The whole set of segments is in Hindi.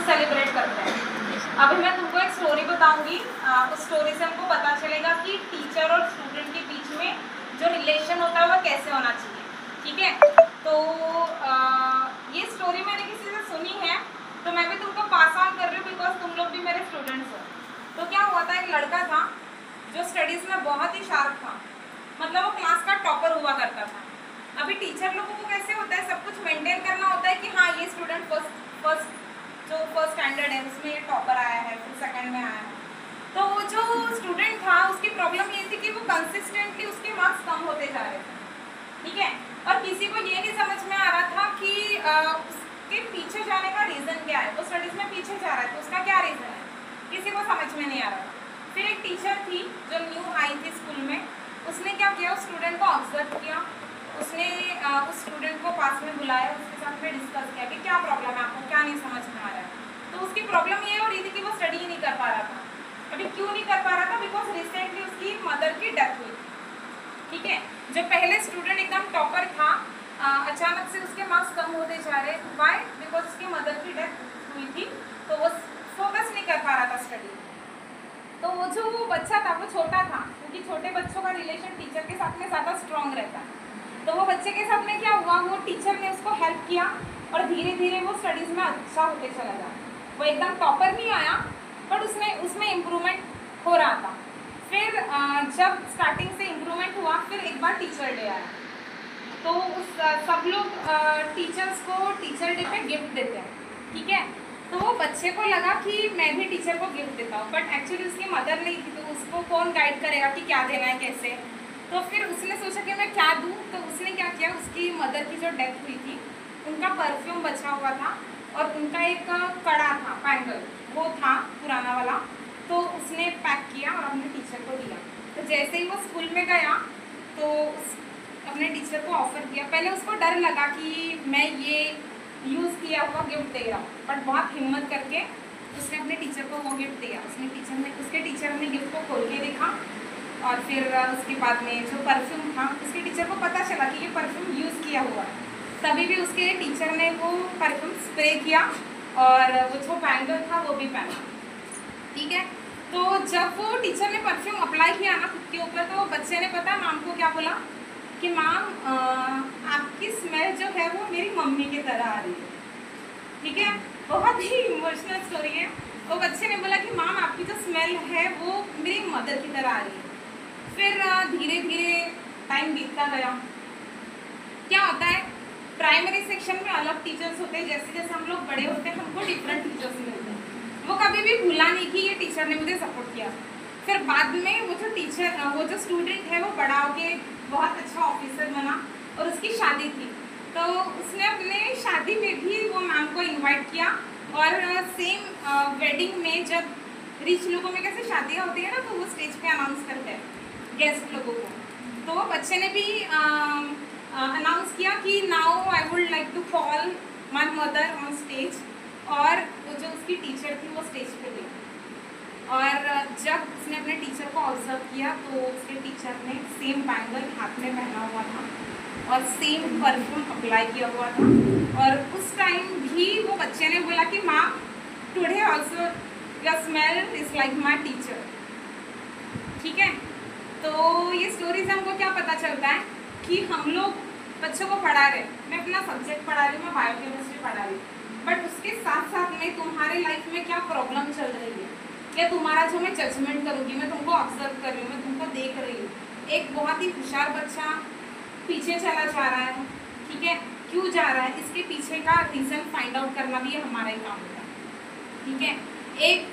सेलिब्रेट करते हैं। अभी मैं तुमको एक स्टोरी बताऊंगी, उस स्टोरी से हमको पता चलेगा कि टीचर और स्टूडेंट के बीच में जो रिलेशन होता है वो कैसे होना चाहिए। ठीक है, तो ये स्टोरी मैंने किसी से सुनी है, तो मैं भी तुमको पास ऑन कर रही हूँ बिकॉज तुम लोग भी मेरे स्टूडेंट्स हो। तो क्या हुआ था, एक लड़का था जो स्टडीज़ में बहुत ही शार्प था, मतलब वो क्लास का टॉपर हुआ करता था। अभी टीचर लोगों को कैसे होता है, सब कुछ मेंटेन करना होता है कि हाँ ये स्टूडेंट फर्स्ट स्टैंडर्ड है उसमें ये टॉपर आया है, फिर सेकंड में आया है। तो वो जो स्टूडेंट था उसकी प्रॉब्लम ये थी कि वो कंसिस्टेंटली उसके मार्क्स कम होते जा रहे थे। ठीक है, और किसी को ये नहीं समझ में आ रहा था कि उसके पीछे जाने का रीज़न क्या है। वो स्टडीज़ में पीछे जा रहा है तो उसका क्या रीज़न है, किसी को समझ में नहीं आ रहा था। फिर एक टीचर थी जो न्यू आई थी स्कूल में, उसने क्या किया, उस स्टूडेंट को ऑब्जर्व किया, उसने उस स्टूडेंट को पास में बुलाया, उसके साथ में डिस्कस किया कि क्या प्रॉब्लम है, आपको क्या नहीं समझ में आ रहा है। तो उसकी प्रॉब्लम ये हो रही थी कि वो स्टडी ही नहीं कर पा रहा था। अभी क्यों नहीं कर पा रहा था, बिकॉज रिसेंटली उसकी मदर की डेथ हुई। ठीक है, जो पहले स्टूडेंट एकदम टॉपर था, अचानक से उसके मार्क्स कम होते जा रहे। वाई? बिकॉज उसकी मदर की डेथ हुई थी, तो वो फोकस नहीं कर पा रहा था स्टडी। तो वो जो बच्चा था वो छोटा था, क्योंकि छोटे बच्चों का रिलेशन टीचर के साथ में ज़्यादा स्ट्रॉन्ग रहता है। तो वो बच्चे के साथ में क्या हुआ, वो टीचर ने उसको हेल्प किया और धीरे धीरे वो स्टडीज़ में अच्छा होते चला गया। वो एकदम टॉपर नहीं आया, बट उसमें इम्प्रूवमेंट हो रहा था। फिर जब स्टार्टिंग से इम्प्रूवमेंट हुआ, फिर एक बार टीचर डे आया, तो सब लोग टीचर्स को टीचर डे पे गिफ्ट देते हैं। ठीक है, तो वो बच्चे को लगा कि मैं भी टीचर को गिफ्ट देता हूँ, बट एक्चुअली उसकी मदर नहीं थी, तो उसको कौन गाइड करेगा कि क्या देना है, कैसे। तो फिर उसने सोचा कि मैं क्या दूँ, तो उसने क्या किया, उसकी मदर की जो डेथ हुई थी उनका परफ्यूम बचा हुआ था और उनका एक कड़ा था, बैंगल, वो था पुराना वाला, तो उसने पैक किया और अपने टीचर को दिया। तो जैसे ही वो स्कूल में गया तो अपने टीचर को ऑफर किया। पहले उसको डर लगा कि मैं ये यूज़ किया हुआ गिफ्ट दे रहा हूँ, बट बहुत हिम्मत करके उसने अपने टीचर को वो गिफ्ट दिया। उसके टीचर ने गिफ्ट को खोल के देखा और फिर उसके बाद में जो परफ्यूम था, उसके टीचर को पता चला कि ये परफ्यूम यूज़ किया हुआ है। तभी भी उसके टीचर ने वो परफ्यूम स्प्रे किया और वो जो बैंगल था वो भी पहना। ठीक है, तो जब वो टीचर ने परफ्यूम अप्लाई किया ना खुद के ऊपर, तो बच्चे ने पता मैम को क्या बोला कि मैम आपकी स्मेल जो है वो मेरी मम्मी की तरह आ रही है। ठीक है, बहुत ही इमोशनल स्टोरी है। वो बच्चे ने बोला कि मैम आपकी जो स्मेल है वो मेरी मदर की तरह आ रही है। फिर धीरे धीरे टाइम बीतता गया। क्या होता है, प्राइमरी सेक्शन में अलग टीचर्स होते हैं, जैसे जैसे हम लोग बड़े होते हैं हमको डिफरेंट टीचर्स मिलते हैं। वो कभी भी भूला नहीं कि ये टीचर ने मुझे सपोर्ट किया। फिर बाद में वो जो स्टूडेंट है वो बड़ा होके बहुत अच्छा ऑफिसर बना और उसकी शादी थी, तो उसने अपने शादी में भी वो मैम को इनवाइट किया। और सेम वेडिंग में जब रिच लोगों में कैसे शादियाँ होती है ना, तो वो स्टेज पे अनाउंस करते हैं गेस्ट लोगों को, तो वो बच्चे ने भी अनाउंस किया कि now I would like to call my mother on stage. और वो जो उसकी टीचर थी वो स्टेज पे गई और जब उसने अपने टीचर को ऑब्जर्व किया तो उसके टीचर ने सेम बैंगल हाथ में पहना हुआ था और सेम परफ्यूम अप्लाई किया हुआ था। और उस टाइम भी वो बच्चे ने बोला कि माँ, today also your smell is like my teacher. ठीक है, तो ये स्टोरी से हमको क्या पता चलता है कि हम लोग बच्चों को पढ़ा रहे, मैं अपना सब्जेक्ट पढ़ा रही हूँ, मैं बायोकेमिस्ट्री पढ़ा रही हूँ, बट उसके साथ साथ में तुम्हारे लाइफ में क्या प्रॉब्लम चल रही है, या तुम्हारा जो मैं जजमेंट करूँगी, मैं तुमको ऑब्जर्व कर रही हूँ, मैं तुमको देख रही हूँ। एक बहुत ही होशियार बच्चा पीछे चला जा रहा है, ठीक है, क्यों जा रहा है, इसके पीछे का रीज़न फाइंड आउट करना भी हमारा ही काम होता है। ठीक है, एक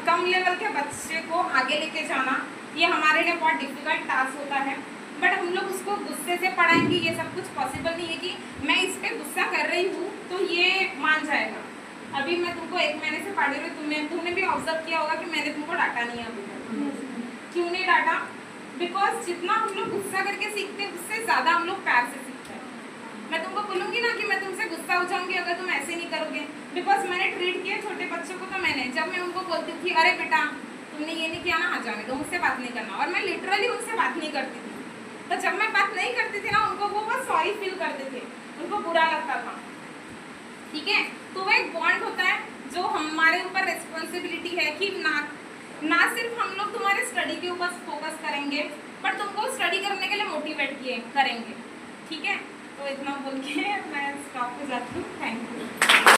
कम लेवल के बच्चे को आगे लेके जाना ये हमारे लिए बहुत डिफिकल्ट टास्क होता है, बट हम लोग उसको गुस्से से पढ़ाएंगे, ये सब कुछ पॉसिबल नहीं है कि मैं इस पर गुस्सा कर रही हूँ तो ये मान जाएगा। अभी मैं तुमको 1 महीने से पढ़ रही हूँ, तुमने भी ऑब्जर्व किया होगा कि मैंने तुमको डांटा नहीं है अभी तक। क्यों नहीं डांटा? बिकॉज जितना हम लोग गुस्सा करके सीखते हैं उससे ज़्यादा हम लोग प्यार से सीखते हैं। मैं तुमको बोलूँगी ना कि मैं तुमसे गुस्सा हो जाऊँगी अगर तुम ऐसे नहीं करोगे, बिकॉज मैंने ट्रीट किया छोटे बच्चों को, तो जब मैं उनको बोलती थी अरे बेटा तुमने ये नहीं किया ना, आ जाने दो, मुझसे बात नहीं करना, और मैं लिटरली उनसे बात नहीं करती थी, तो जब मैं बात नहीं करती थी ना उनको वो बस सॉरी फील करते थे, उनको बुरा लगता था। ठीक है। तो वो एक बॉन्ड होता है जो हमारे ऊपर रिस्पॉन्सिबिलिटी है कि ना सिर्फ हम लोग तुम्हारे स्टडी के ऊपर फोकस करेंगे पर तुमको स्टडी करने के लिए मोटिवेट करेंगे। ठीक है, तो इतना बोल के मैं स्टॉप हो जाती हूँ। Thank you.